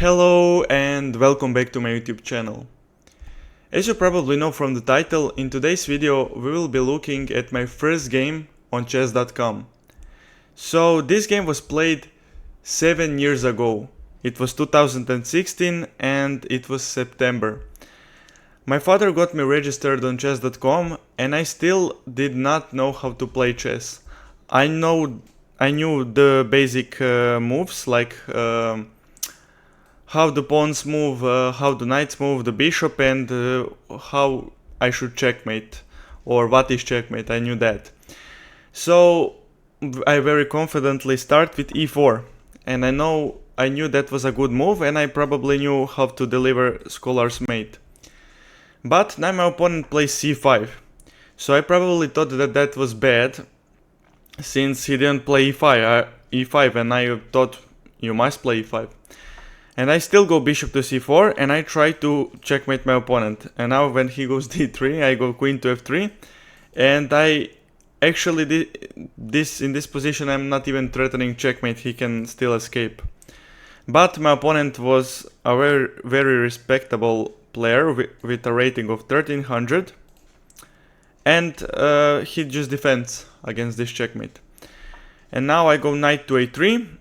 Hello and welcome back to my YouTube channel. As you probably know from the title, in today's video we will be looking at my first game on chess.com. So this game was played 7 years ago. It was 2016 and it was September. My father got me registered on chess.com and I still did not know how to play chess. I knew the basic moves like how the pawns move, how the knights move, the bishop, and how I should checkmate, or what is checkmate, I knew that. So I very confidently start with e4, and I knew that was a good move, and I probably knew how to deliver scholar's mate. But now my opponent plays c5, so I probably thought that that was bad, since he didn't play e5, and I thought you must play e5. And I still go bishop to c4 and I try to checkmate my opponent. And now when he goes d3, I go queen to f3. And I actually in this position I'm not even threatening checkmate, he can still escape. But my opponent was a very respectable player with a rating of 1300. And he just defends against this checkmate. And now I go knight to a3.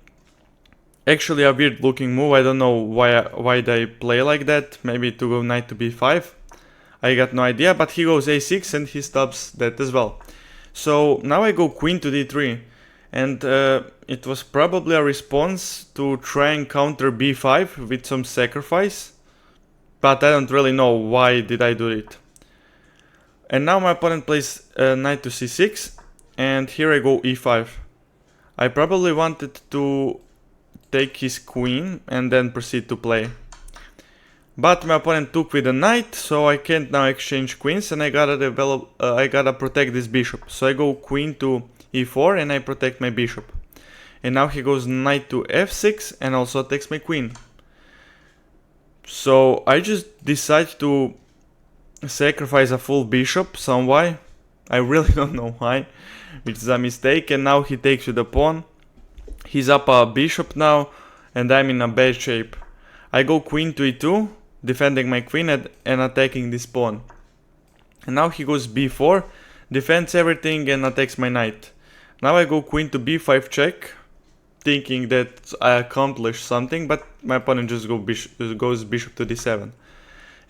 Actually a weird looking move, I don't know why they play like that, maybe to go knight to b5, I got no idea, but he goes a6 and he stops that as well. So now I go queen to d3, and it was probably a response to try and counter b5 with some sacrifice, but I don't really know why did I do it. And now my opponent plays knight to c6, and here I go e5. I probably wanted to take his queen and then proceed to play. But my opponent took with a knight, so I can't now exchange queens, and I gotta protect this bishop. So I go queen to e4 and I protect my bishop. And now he goes knight to f6 and also takes my queen. So I just decide to sacrifice a full bishop some why. I really don't know why, which is a mistake, and now he takes with the pawn. He's up a bishop now, and I'm in a bad shape. I go queen to e2, defending my queen and attacking this pawn. And now he goes b4, defends everything and attacks my knight. Now I go queen to b5 check, thinking that I accomplished something, but my opponent just goes bishop to d7.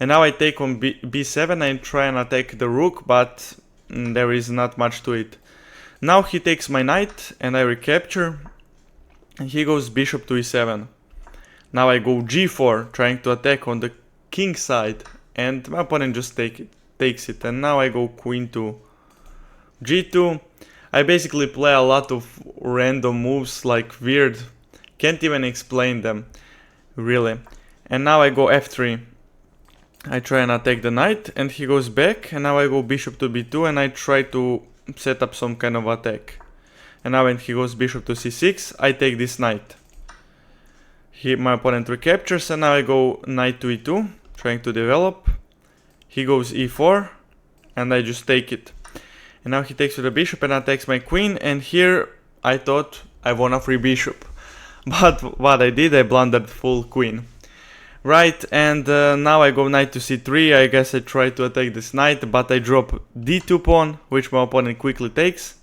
And now I take on b7 and try and attack the rook, but there is not much to it. Now he takes my knight and I recapture. And he goes bishop to e7. Now I go g4, trying to attack on the king side, and my opponent just takes it. And now I go queen to g2. I basically play a lot of random moves, like weird, can't even explain them, really. And now I go f3. I try and attack the knight, and he goes back, and now I go bishop to b2, and I try to set up some kind of attack. And now when he goes bishop to c6, I take this knight. My opponent recaptures, and now I go knight to e2, trying to develop. He goes e4, and I just take it. And now he takes with the bishop and attacks my queen, and here I thought I won a free bishop. But what I did, I blundered full queen. Right, and now I go knight to c3, I guess I try to attack this knight, but I drop d2 pawn, which my opponent quickly takes.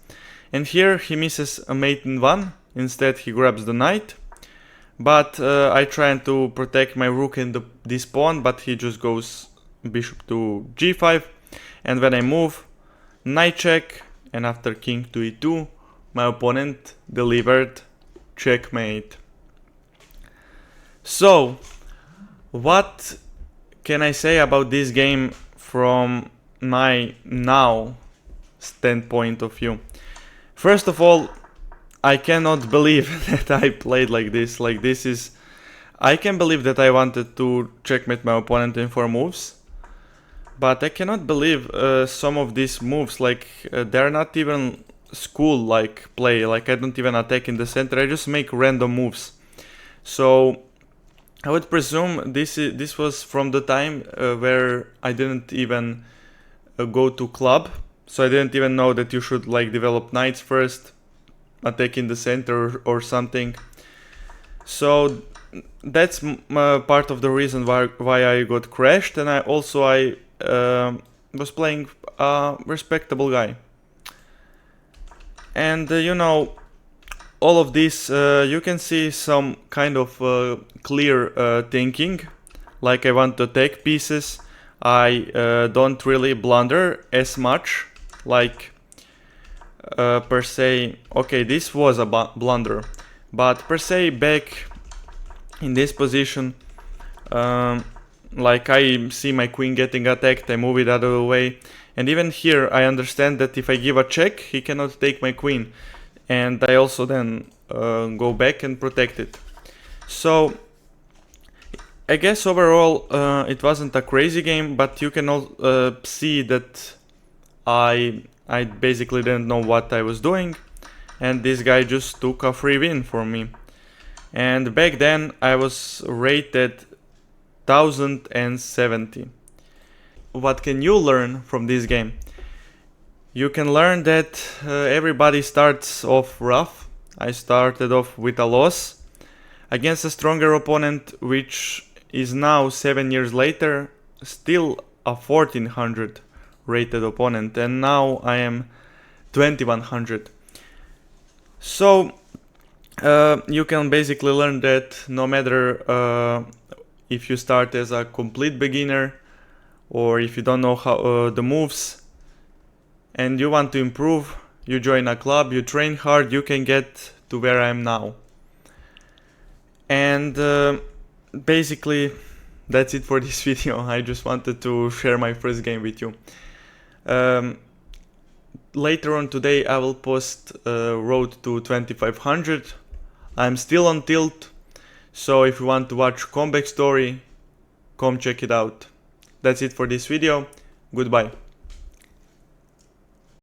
And here he misses a mate in 1, instead he grabs the knight. But I try to protect my rook and this pawn, but he just goes bishop to g5. And when I move, knight check, and after king to e2, my opponent delivered checkmate. So, what can I say about this game from my now standpoint of view? First of all, I cannot believe that I played like this. I can believe that I wanted to checkmate my opponent in 4 moves. But I cannot believe some of these moves, they're not even school-like play. I don't even attack in the center, I just make random moves. So I would presume this was from the time where I didn't even go to club. So I didn't even know that you should develop knights first, attack in the center or something. So that's part of the reason why I got crashed, and I was playing a respectable guy. And you know, all of this, you can see some kind of clear thinking. Like, I want to take pieces. I don't really blunder as much. Like, per se, okay, this was a blunder, but per se back in this position, like, I see my queen getting attacked, I move it out of the way, and even here I understand that if I give a check, he cannot take my queen, and I also then go back and protect it. So I guess overall it wasn't a crazy game, but you can all see that I basically didn't know what I was doing, and this guy just took a free win for me. And back then I was rated 1070. What can you learn from this game? You can learn that everybody starts off rough. I started off with a loss against a stronger opponent, which is now 7 years later still a 1400 rated opponent, and now I am 2100. So you can basically learn that no matter if you start as a complete beginner or if you don't know how the moves and you want to improve, you join a club, you train hard, you can get to where I am now. And basically that's it for this video. I just wanted to share my first game with you. Later on today I will post Road to 2500. I'm still on Tilt, so if you want to watch comeback story, come check it out. That's it for this video. Goodbye.